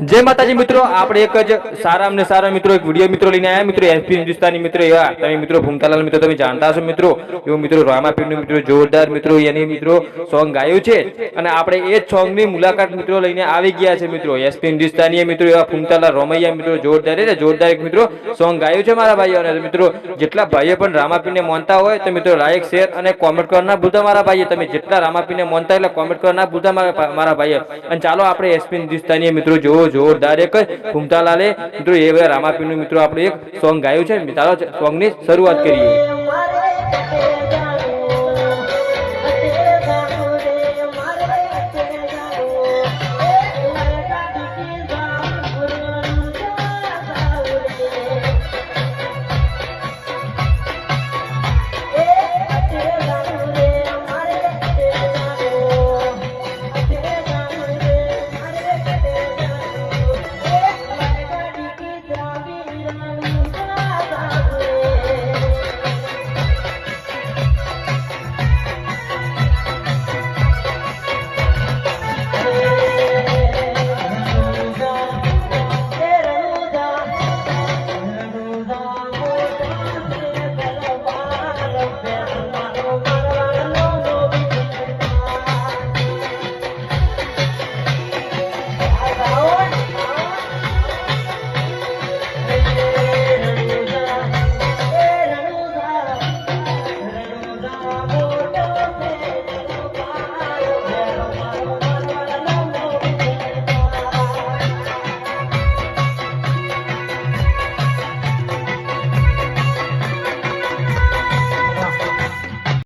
जय माताजी मित्रों, આપણે એક જ સારા અને સારા મિત્રો એક વિડિયો મિત્રો લઈને આયા મિત્રો એસપી હિન્દુસ્તાની મિત્રો એવા તમે મિત્રો ભૂમતાલાલ મિત્રો તમે જાણતા હશો મિત્રો એવો મિત્રો રામાપીરનો મિત્રો જોરદાર મિત્રો એની મિત્રો સોંગ ગાયું છે અને આપણે એ જ સોંગ ની મુલાકાત મિત્રો લઈને આવી ગયા છે મિત્રો એસપી હિન્દુસ્તાની મિત્રો એવા ભૂમતાલાલ રોમૈયા મિત્રો જોરદાર એક મિત્રો સોંગ ગાયું છે મારા ભાઈઓ અને મિત્રો જેટલા ભાઈઓ પણ રામાપીરને માનતા હોય તો મિત્રો લાઈક શેર અને કોમેન્ટ કરવા ના ભૂલતા મારા ભાઈઓ તમે જેટલા રામાપીરને માનતા એટલે કોમેન્ટ કરવા ના ભૂલતા મારા ભાઈઓ અને ચાલો આપણે એસપી હિન્દુસ્તાની મિત્રો જોરદાર એક ભૂમતાલાલે મિત્રો એ રામાપીરનું મિત્રો આપણે એક સોંગ ગાયું છે ચાલો સોંગની શરૂઆત કરીએ।